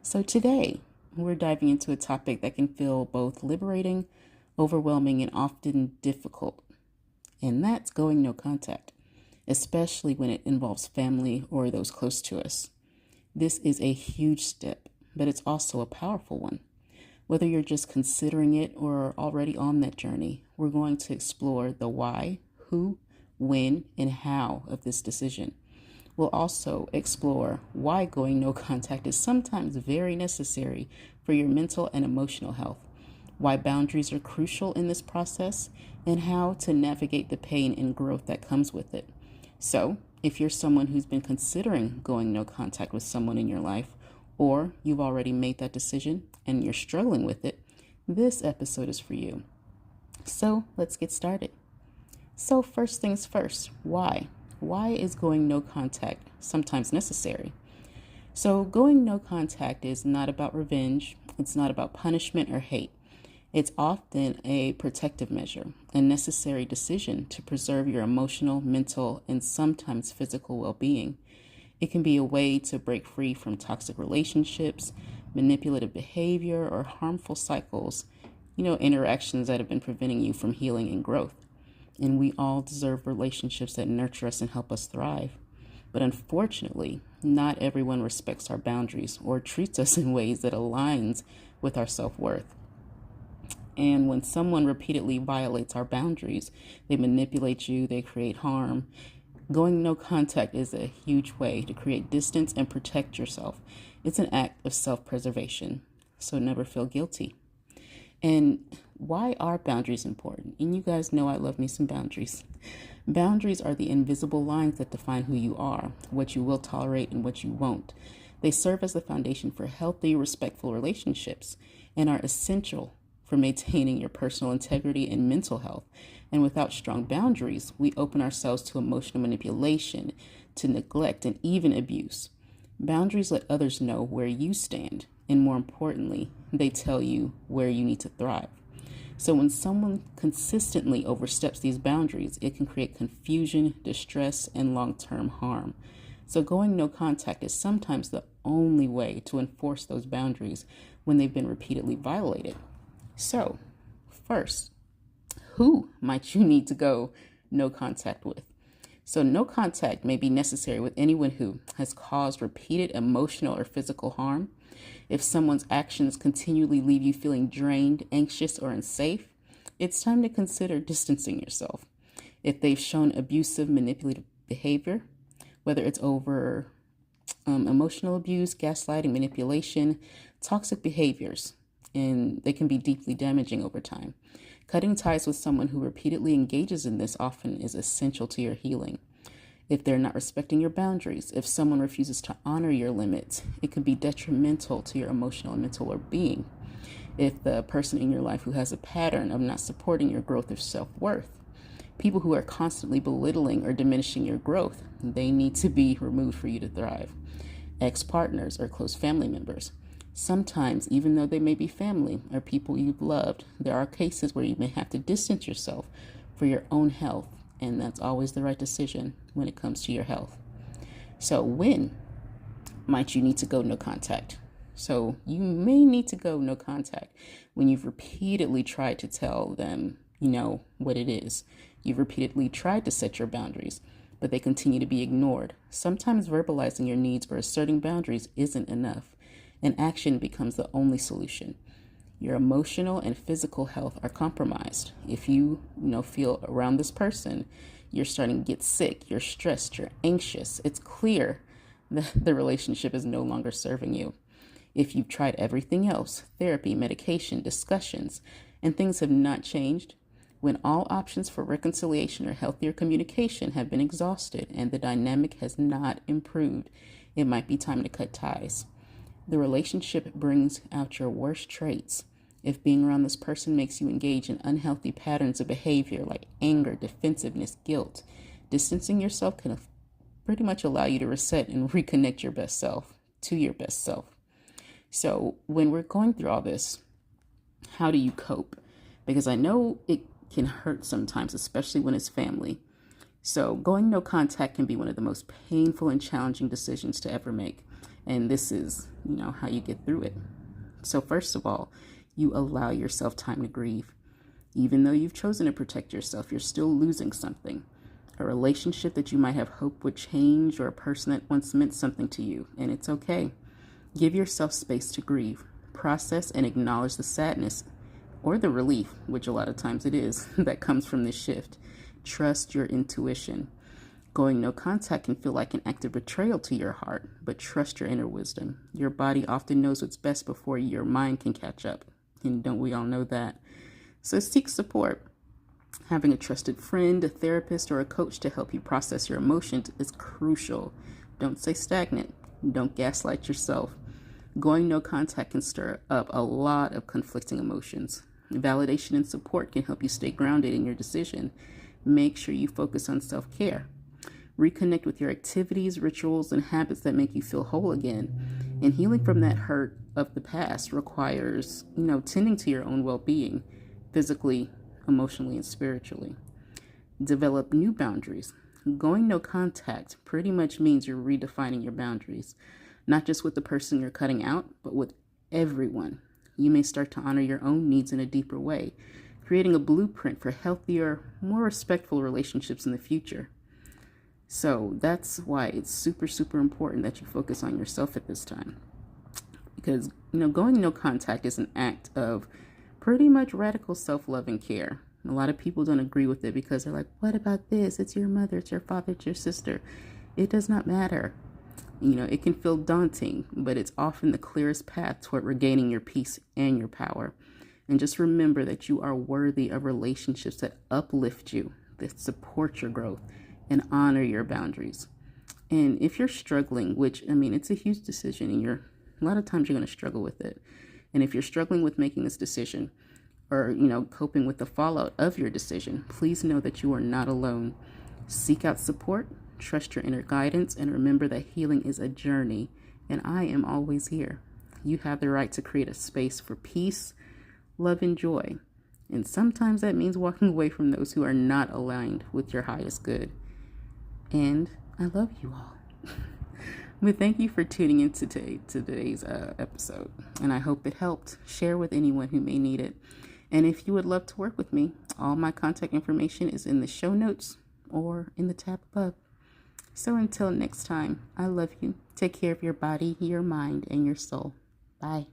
So today, we're diving into a topic that can feel both liberating, overwhelming, and often difficult, and that's going no contact, especially when it involves family or those close to us. This is a huge step, but it's also a powerful one. Whether you're just considering it or already on that journey, we're going to explore the why, who, when, and how of this decision. We'll also explore why going no contact is sometimes very necessary for your mental and emotional health, why boundaries are crucial in this process, and how to navigate the pain and growth that comes with it. So, if you're someone who's been considering going no contact with someone in your life, or you've already made that decision and you're struggling with it, this episode is for you. So, let's get started. So, first things first, why? Why is going no contact sometimes necessary? So going no contact is not about revenge. It's not about punishment or hate. It's often a protective measure, a necessary decision to preserve your emotional, mental, and sometimes physical well-being. It can be a way to break free from toxic relationships, manipulative behavior, or harmful cycles, interactions that have been preventing you from healing and growth. And we all deserve relationships that nurture us and help us thrive. But unfortunately, not everyone respects our boundaries or treats us in ways that aligns with our self-worth. And when someone repeatedly violates our boundaries, they manipulate you, they create harm. Going no contact is a huge way to create distance and protect yourself. It's an act of self-preservation, so never feel guilty. And why are boundaries important? And you guys know I love me some boundaries. Boundaries are the invisible lines that define who you are, what you will tolerate and what you won't. They serve as the foundation for healthy, respectful relationships and are essential for maintaining your personal integrity and mental health. And without strong boundaries, we open ourselves to emotional manipulation, to neglect, and even abuse. Boundaries let others know where you stand. And more importantly, they tell you where you need to thrive. So when someone consistently oversteps these boundaries, it can create confusion, distress, and long-term harm. So going no contact is sometimes the only way to enforce those boundaries when they've been repeatedly violated. So first, who might you need to go no contact with? So no contact may be necessary with anyone who has caused repeated emotional or physical harm. If someone's actions continually leave you feeling drained, anxious, or unsafe, it's time to consider distancing yourself. If they've shown abusive, manipulative behavior, whether it's over emotional abuse, gaslighting, manipulation, toxic behaviors, and they can be deeply damaging over time. Cutting ties with someone who repeatedly engages in this often is essential to your healing. If they're not respecting your boundaries, if someone refuses to honor your limits, it can be detrimental to your emotional and mental well-being. If the person in your life who has a pattern of not supporting your growth or self-worth, people who are constantly belittling or diminishing your growth, they need to be removed for you to thrive. Ex-partners or close family members. Sometimes, even though they may be family or people you've loved, there are cases where you may have to distance yourself for your own health. And that's always the right decision when it comes to your health. So when might you need to go no contact? So you may need to go no contact when you've repeatedly tried to tell them, what it is. You've repeatedly tried to set your boundaries, but they continue to be ignored. Sometimes verbalizing your needs or asserting boundaries isn't enough, and action becomes the only solution. Your emotional and physical health are compromised. If you, feel around this person, you're starting to get sick, you're stressed, you're anxious, it's clear that the relationship is no longer serving you. If you've tried everything else, therapy, medication, discussions, and things have not changed, when all options for reconciliation or healthier communication have been exhausted and the dynamic has not improved, it might be time to cut ties. The relationship brings out your worst traits. If being around this person makes you engage in unhealthy patterns of behavior like anger, defensiveness, guilt, distancing yourself can pretty much allow you to reset and reconnect your best self to your best self. So when we're going through all this, how do you cope? Because I know it can hurt sometimes, especially when it's family. So going no contact can be one of the most painful and challenging decisions to ever make. And this is, how you get through it. So first of all, you allow yourself time to grieve. Even though you've chosen to protect yourself, you're still losing something. A relationship that you might have hoped would change, or a person that once meant something to you, and it's okay. Give yourself space to grieve, process, and acknowledge the sadness or the relief, which a lot of times it is, that comes from this shift. Trust your intuition. Going no contact can feel like an act of betrayal to your heart, but trust your inner wisdom. Your body often knows what's best before your mind can catch up. And don't we all know that? So seek support. Having a trusted friend, a therapist, or a coach to help you process your emotions is crucial. Don't stay stagnant. Don't gaslight yourself. Going no contact can stir up a lot of conflicting emotions. Validation and support can help you stay grounded in your decision. Make sure you focus on self-care. Reconnect with your activities, rituals, and habits that make you feel whole again. And healing from that hurt of the past requires, tending to your own well-being, physically, emotionally, and spiritually. Develop new boundaries. Going no contact pretty much means you're redefining your boundaries, not just with the person you're cutting out, but with everyone. You may start to honor your own needs in a deeper way, creating a blueprint for healthier, more respectful relationships in the future. So that's why it's super, super important that you focus on yourself at this time. Because, going no contact is an act of pretty much radical self-love and care. A lot of people don't agree with it because they're like, what about this? It's your mother, it's your father, it's your sister. It does not matter. It can feel daunting, but it's often the clearest path toward regaining your peace and your power. And just remember that you are worthy of relationships that uplift you, that support your growth, and honor your boundaries. And if you're struggling, which, it's a huge decision, and a lot of times you're going to struggle with it. And if you're struggling with making this decision, or, coping with the fallout of your decision, please know that you are not alone. Seek out support, trust your inner guidance, and remember that healing is a journey, and I am always here. You have the right to create a space for peace, love, and joy. And sometimes that means walking away from those who are not aligned with your highest good. And I love you all. But thank you for tuning in to today's episode. And I hope it helped. Share with anyone who may need it. And if you would love to work with me, all my contact information is in the show notes or in the tab above. So until next time, I love you. Take care of your body, your mind, and your soul. Bye.